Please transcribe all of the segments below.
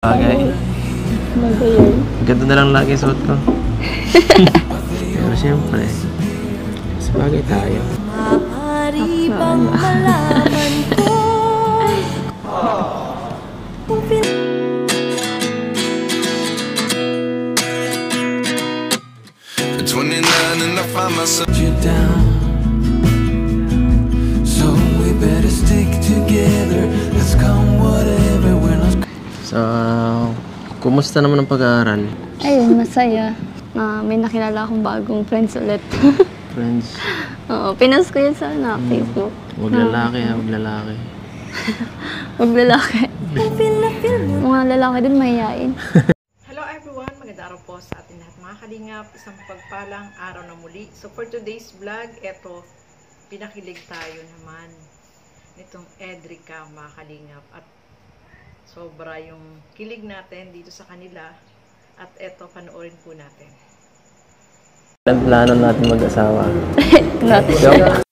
Bagay. Ganda na lang lagi suot ko. Pero siyempre, sabagay tayo. Maaari bang malaman ko? At 29 and I find myself you down. So we better stick together. Let's come whatever we're not. So, kumusta naman ang pag-aaral? Ayun, masaya. May nakilala akong bagong friends ulit. Friends? Oo, pinost ko yun sa Facebook. Huwag lalaki ha, huwag lalaki. Huwag lalaki. Mga lalaki din mahihain. Hello everyone! Magandang araw po sa ating lahat mga kalingap. Isang pagpalang araw na muli. So for today's vlog, eto, pinakilig tayo naman nitong Edrica mga kalingap. At sobra yung kilig natin dito sa kanila. At eto, panoorin po natin. Ang plano natin mag-asawa. Not Joke.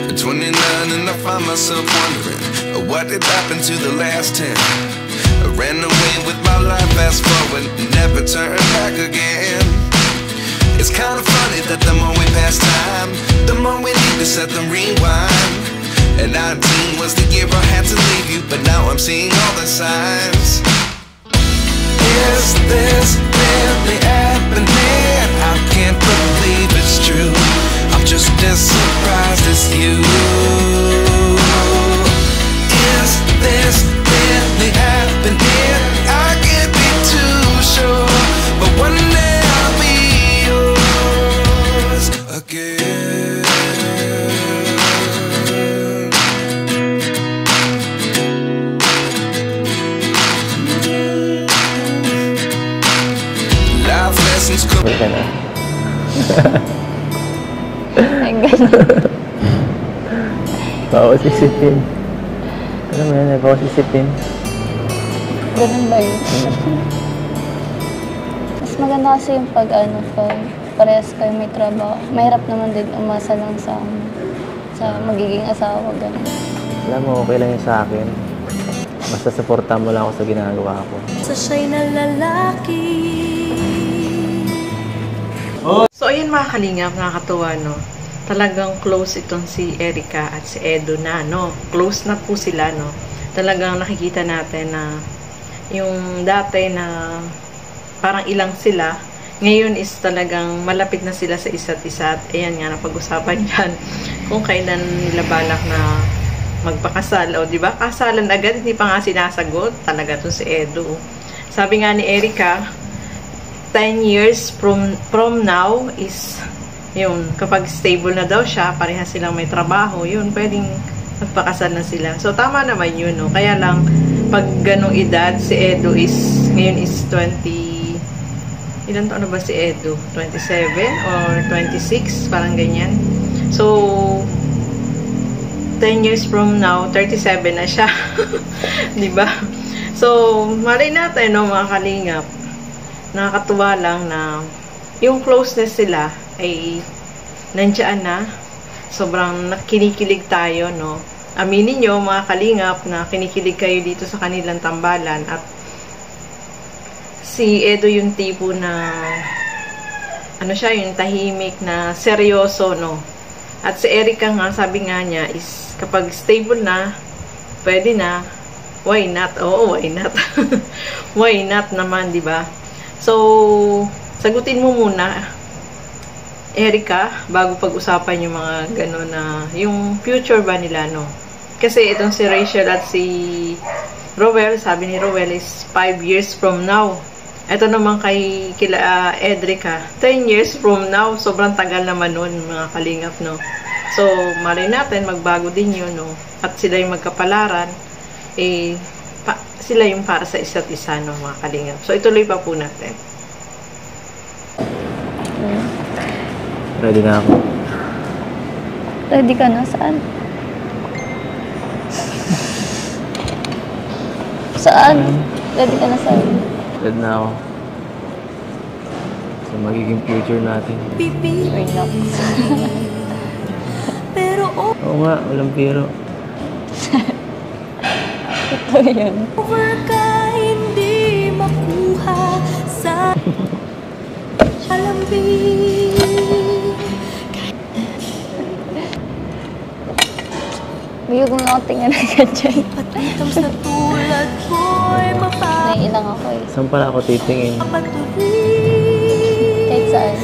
At 29 and I find myself wondering what did happen to the last 10. I ran away with my life, fast forward, never turn back again. It's kind of funny that the more we pass time, the more we need to set the rewind. And 19 was the year I had to leave you, but now I'm seeing all the signs. Is this really happening? I can't believe it's true. I'm just as surprised as you. Is this really happening? I can't be too sure, but one day I'll be yours again. Life lessons come. Huwag ka na. Ay, ganun. Bawas isipin. Alam mo yan, bawas isipin. Ganun ba yun? Mas maganda kasi yung pag parehas kayo may trabaho. Mahirap naman din umasa lang sa magiging asawa. Ganun. Alam mo, okay lang yun sa akin. Basta supportan mo lang ako sa ginagawa ko. Sa siya'y na lalaki. So ayun mga kalingap, nakakatuwa no. Talagang close itong si Erica at si Edo na no. Close na po sila no. Talagang nakikita natin na yung dati na parang ilang sila, ngayon is talagang malapit na sila sa isa't isa. At ayan nga, napag-usapan yan kung kailan nila balak na magpakasal. O diba, kasalan agad, hindi pa nga sinasagot talaga to si Edo. Sabi nga ni Erica, 10 years from now is yun, kapag stable na daw siya, parehas silang may trabaho, yun, pwedeng magpakasal na sila. So, tama naman yun, no? Kaya lang, pag ganong edad, si Edo is, ngayon is 20, ilan taon na ba si Edo? 27 or 26? Parang ganyan. So, 10 years from now, 37 na siya. Diba? So, malay natin, no, mga kalingap. Nakakatuwa lang na yung closeness sila ay nandiyan na. Sobrang kinikilig tayo, no? Aminin nyo, mga kalingap, na kinikilig kayo dito sa kanilang tambalan. At si Edo yung tipo na ano siya, yung tahimik na seryoso, no? At si Erica nga, sabi nga niya is kapag stable na, pwede na, why not? Oo, why not? Why not naman, di ba? So, sagutin mo muna, Erica, bago pag-usapan yung mga gano'n na, yung future ba nila, no? Kasi itong si Rachel at si Rowell, sabi ni Rowell is 5 years from now. Ito naman kay kila Edrica, 10 years from now. Sobrang tagal naman nun, mga kalingap, no? So, malay natin, magbago din yun, no? At sila yung magkapalaran, sila yung para sa isa't isa, no, mga kalingap. So, ituloy pa po natin. Ready na ako. Ready ka na? Saan? Saan? Ready ka na saan? Ready na ako. So, magiging future natin. pipili. Pero Oo nga, walang biro. Ito yun. over ka hindi makuha sa alambing. Bigyan ko na ako tingnan agad dyan. Patitong sa tulad ko'y Naiilang ako eh. Saan pala ako titingin? mapapatuloy. Kahit saan.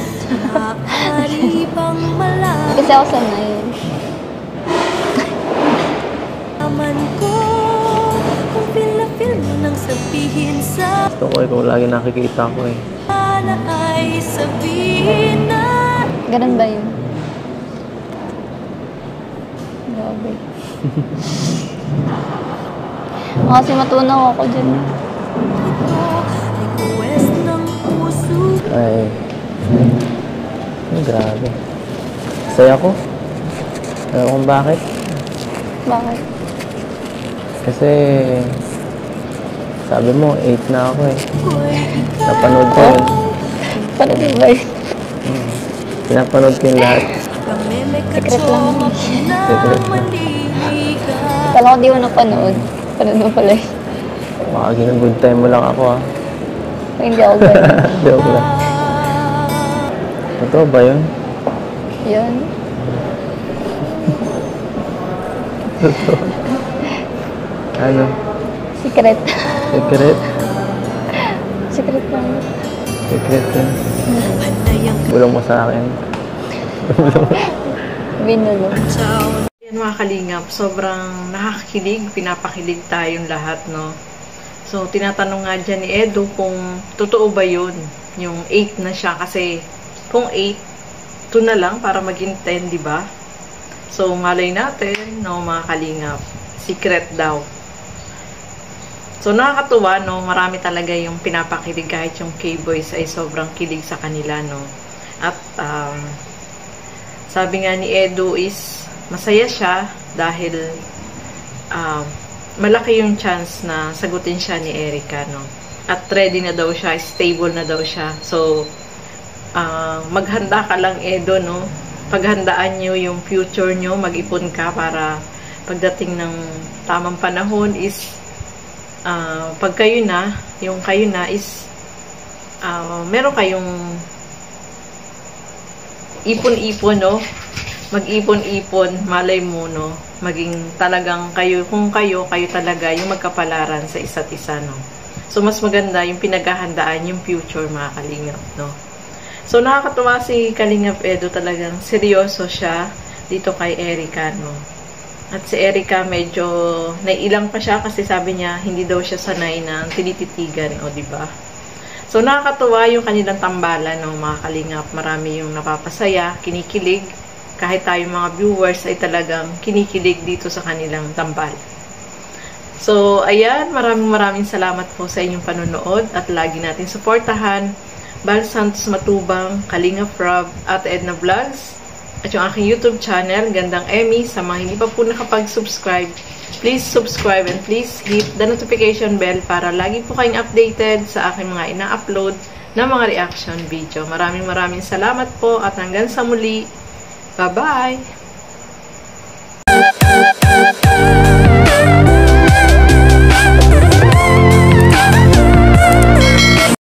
Maaari bang malaman Kasi ako sanay. ko kung feel na feel mo nang sabihin sa Gusto ko ikaw lagi nakikita ko eh. na ay sabihin na Ganun ba yun? Grabe. Kasi matunaw ako dyan. request ng puso. Ay. Ay, grabe. Saya ko. Alam kung bakit. Bakit? Kasi sabi mo, 8 na ako eh. Ko'y Napanood ko yun. Paano ba yun? Pinapanood ko yung lahat. kami may Secret lang katsoma yun. na Secret. maniligan. Kala ko di mo napanood. Panood mo pala yun. Baka good time mo lang ako ah. Hindi ako ganun. Joke lang. Totoo ba yun? Yun. Ano? Secret. Secret? Secret lang. Secret yun. Panayang Bulong mo sa akin. Binulong. Yan mga kalingap, sobrang nakakakilig, pinapakilig tayong lahat, no? So, tinatanong nga dyan ni Edo kung totoo ba yun, yung 8 na siya, kasi kung 8, 2 na lang para maging 10, di ba? So, malay natin, no, mga kalingap, secret daw. So, nakakatuwa, no, marami talaga yung pinapakilig kahit yung K-Boys ay sobrang kilig sa kanila, no? At, sabi nga ni Edo is, masaya siya dahil malaki yung chance na sagutin siya ni Erica, no? At ready na daw siya, stable na daw siya. So, maghanda ka lang, Edo, no? Paghandaan nyo yung future nyo, mag-ipon ka para pagdating ng tamang panahon is, pag kayo na, yung kayo na is, meron kayong ipon-ipon, no? Mag-ipon-ipon, malay mo, no? Maging talagang kayo, kung kayo talaga yung magkapalaran sa isa't isa, no? So, mas maganda yung pinaghahandaan yung future, mga kalingap, no? So, nakakatuwa si Kalingap Edo, talagang seryoso siya dito kay Erica, no? At si Erica, medyo naiilang pa siya kasi sabi niya, hindi daw siya sanay na tinititigan, o, diba? So, nakakatuwa yung kanilang tambalan, no, mga kalingap. Marami yung napapasaya, kinikilig. Kahit tayong mga viewers ay talagang kinikilig dito sa kanilang tambal. So, ayan, maraming salamat po sa inyong panonood at lagi natin suportahan Bal Santos Matubang, Kalingap Rob, at Edna Vlogs, at yung aking YouTube channel, Gandang Emmy. Sa mga hindi pa po nakapag-subscribe, please subscribe and please hit the notification bell para lagi po kayong updated sa aking mga ina-upload na mga reaction video. Maraming salamat po at hanggang sa muli. Bye-bye!